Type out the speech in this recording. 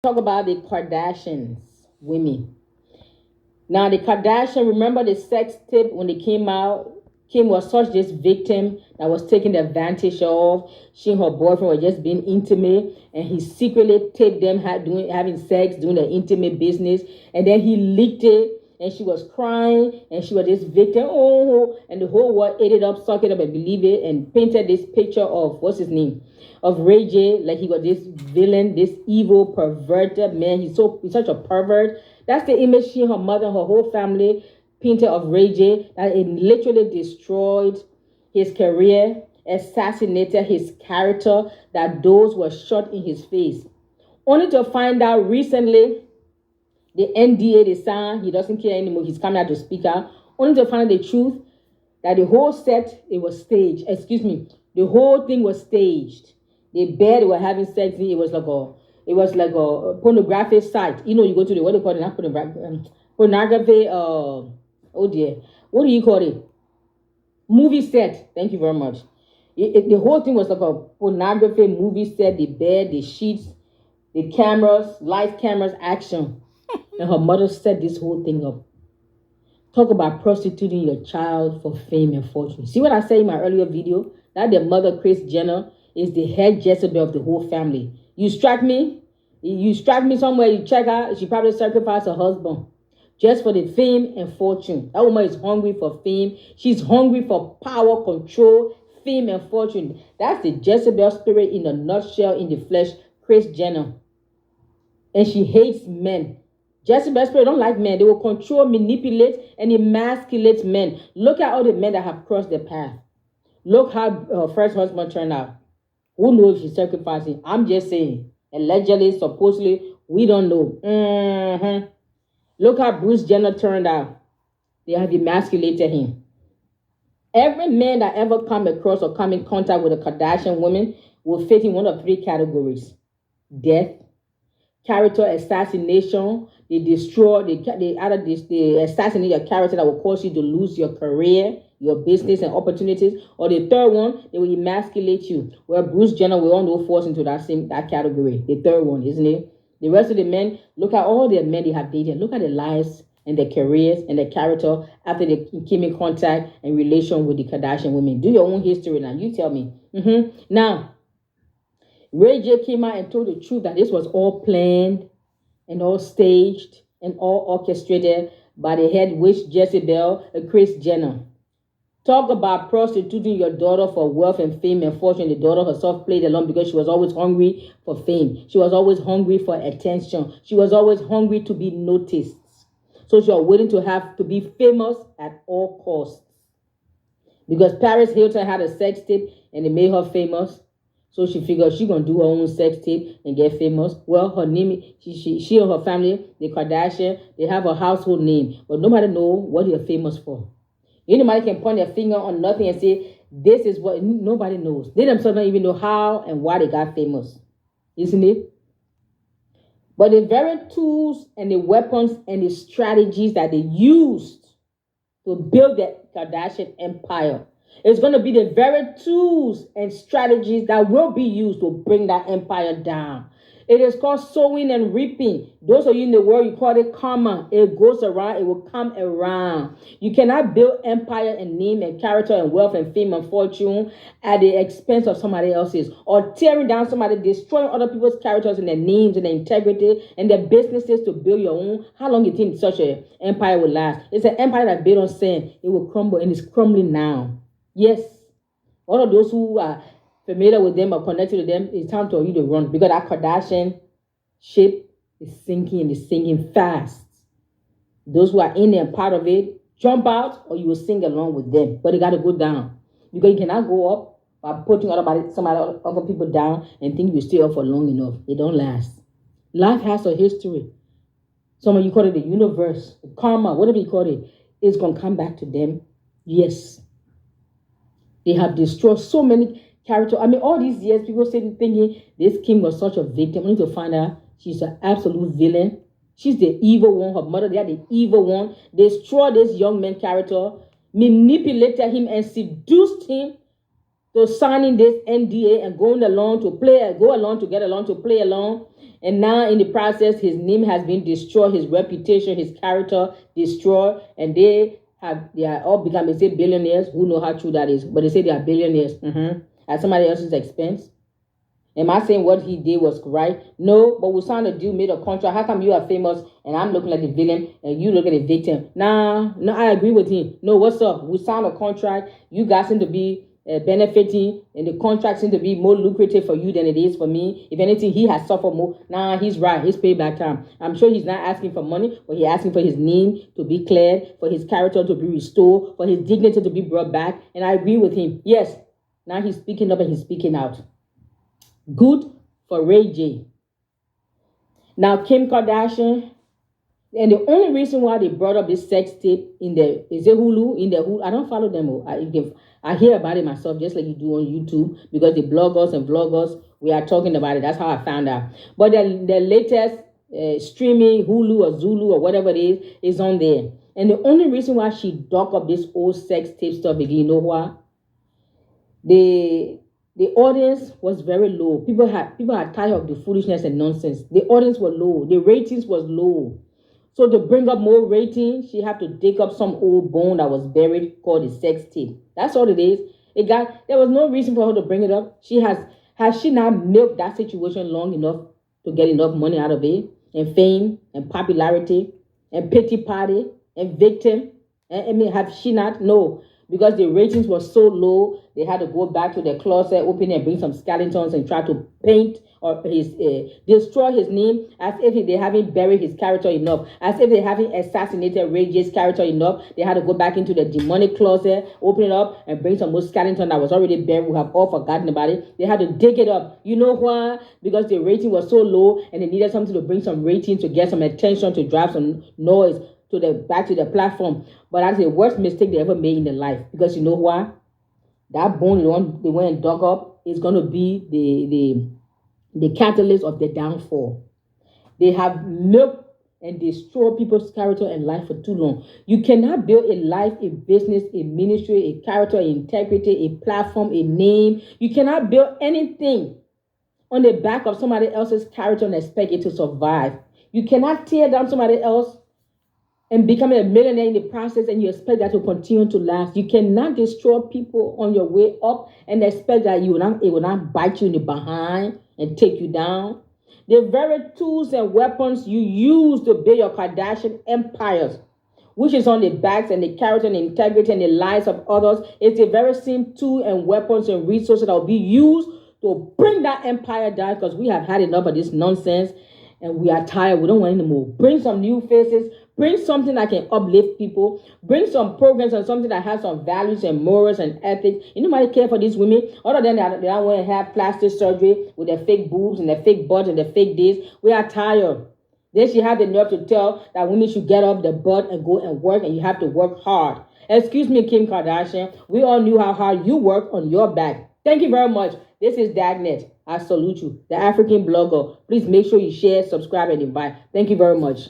Talk about the Kardashians women. Now the Kardashian, remember the sex tape when they came out? Kim was such this victim that was taken advantage of. She and her boyfriend were just being intimate, and he secretly taped them having sex, doing the intimate business, and then he leaked it. And she was crying, and she was this victim. Oh, and the whole world ate it up, sucked it up, and believed it, and painted this picture of what's his name, of Ray J, like he was this villain, this evil, perverted man. He's such a pervert. That's the image she, her mother, her whole family painted of Ray J. That it literally destroyed his career, assassinated his character. That those were shot in his face. Only to find out recently, the NDA they signed, he doesn't care anymore. He's coming out to speak out. Only to find out the truth that the whole set it was staged. Excuse me, the whole thing was staged. The bed they were having sex in, it was like a pornographic site. You know, you go to the what do you call it? Not pornography. Oh dear, what do you call it? Movie set. Thank you very much. The whole thing was like a pornography movie set. The bed, the sheets, the cameras, live cameras, action. And her mother set this whole thing up. Talk about prostituting your child for fame and fortune. See what I said in my earlier video? That the mother, Kris Jenner, is the head Jezebel of the whole family. You strike me somewhere, you check her, she probably sacrificed her husband just for the fame and fortune. That woman is hungry for fame. She's hungry for power, control, fame, and fortune. That's the Jezebel spirit in a nutshell, in the flesh, Kris Jenner. And she hates men. Jezebel spirit don't like men. They will control, manipulate, and emasculate men. Look at all the men that have crossed their path. Look how her first husband turned out. Who knows if she's sacrificing? I'm just saying. Allegedly, supposedly, we don't know. Look how Bruce Jenner turned out. They have emasculated him. Every man that ever come across or come in contact with a Kardashian woman will fit in one of three categories: death, character assassination. They assassinate your character that will cause you to lose your career, your business, and opportunities. Or the third one, they will emasculate you. Well, Bruce Jenner, we all know, falls into that category. The third one, isn't it? The rest of the men, look at all the men they have dated. Look at their lives and their careers and their character after they came in contact and relation with the Kardashian women. Do your own history now. You tell me. Now, Ray J came out and told the truth that this was all planned and all staged and all orchestrated by the head witch Jezebel, Kris Jenner. Talk about prostituting your daughter for wealth and fame and fortune. The daughter herself played along because she was always hungry for fame. She was always hungry for attention. She was always hungry to be noticed. So she was willing to be famous at all costs. Because Paris Hilton had a sex tape and it made her famous. So she figured she's going to do her own sex tape and get famous. Well, her name, she and her family, the Kardashian, they have a household name. But nobody knows what they're famous for. Anybody can point their finger on nothing and say, this is what, nobody knows. They themselves don't even know how and why they got famous. Isn't it? But the very tools and the weapons and the strategies that they used to build the Kardashian empire, it's going to be the very tools and strategies that will be used to bring that empire down. It is called sowing and reaping. Those of you in the world, you call it karma. It goes around, it will come around. You cannot build empire and name and character and wealth and fame and fortune at the expense of somebody else's, or tearing down somebody, destroying other people's characters and their names and their integrity and their businesses to build your own. How long do you think such an empire will last? It's an empire that built on sin. It will crumble, and it's crumbling now. Yes, all of those who are familiar with them or connected to them, it's time for you to run, because that Kardashian ship is sinking, and it's sinking fast. Those who are in there, part of it, jump out or you will sink along with them. But you got to go down, because you cannot go up by putting some other people down and think you stay up for long enough. It don't last. Life has a history. Some of you call it the universe, the karma, whatever you call it. It's going to come back to them. Yes. They have destroyed so many characters. I mean, all these years, people thinking this Kim was such a victim. Only to find out she's an absolute villain. She's the evil one. Her mother, they are the evil one. Destroyed this young man character, manipulated him and seduced him to signing this NDA and going along to get along to play along. And now in the process, his name has been destroyed, his reputation, his character destroyed, and they are all become, they say, billionaires. Who know how true that is? But they say they are billionaires at somebody else's expense. Am I saying what he did was right? No, but we signed a deal, made a contract. How come you are famous and I'm looking like the villain and you look at the victim? Nah, no, I agree with him. No, what's up? We signed a contract. You guys seem to be benefiting, and the contract seems to be more lucrative for you than it is for me. If anything, he has suffered more. Nah, he's right. He's payback time. I'm sure he's not asking for money, but he's asking for his name to be cleared, for his character to be restored, for his dignity to be brought back. And I agree with him. Yes, now he's speaking up and he's speaking out. Good for Ray J. Now, Kim Kardashian, and the only reason why they brought up this sex tape in the Hulu, I don't follow them. I hear about it myself, just like you do on YouTube, because the bloggers and vloggers, we are talking about it. That's how I found out. But the latest streaming Hulu or Zulu or whatever it is on there. And the only reason why she dug up this old sex tape stuff again, you know why? The audience was very low. People are tired of the foolishness and nonsense. The audience was low. The ratings was low. So to bring up more ratings, she had to dig up some old bone that was buried called the sex tape. That's all it is. There was no reason for her to bring it up. Has she not milked that situation long enough to get enough money out of it, and fame and popularity and pity party and victim? Have she not? No. Because the ratings were so low, they had to go back to their closet, open and bring some skeletons and try to paint or destroy his name, as if they haven't buried his character enough, as if they haven't assassinated Ray J's character enough. They had to go back into the demonic closet, open it up, and bring some more skeleton that was already buried. We have all forgotten about it. They had to dig it up. You know why? Because the rating was so low, and they needed something to bring some rating, to get some attention, to drive some noise back to the platform. But that's the worst mistake they ever made in their life. Because you know why? That bone they went and dug up is going to be the catalyst of their downfall. They have milked and destroyed people's character and life for too long. You cannot build a life, a business, a ministry, a character, integrity, a platform, a name. You cannot build anything on the back of somebody else's character and expect it to survive. You cannot tear down somebody else and become a millionaire in the process, and you expect that to continue to last. You cannot destroy people on your way up and expect that it will not bite you in the behind and take you down. The very tools and weapons you use to build your Kardashian empires, which is on the backs and the character and the integrity and the lives of others, is the very same tool and weapons and resources that will be used to bring that empire down, because we have had enough of this nonsense and we are tired. We don't want any more. Bring some new faces. Bring something that can uplift people. Bring some programs and something that has some values and morals and ethics. You nobody care for these women, other than they don't want to have plastic surgery with their fake boobs and their fake butts and their fake this. We are tired. Then she had the nerve to tell that women should get off the butt and go and work, and you have to work hard. Excuse me, Kim Kardashian. We all knew how hard you work on your back. Thank you very much. This is Dagnet. I salute you, the African blogger. Please make sure you share, subscribe, and invite. Thank you very much.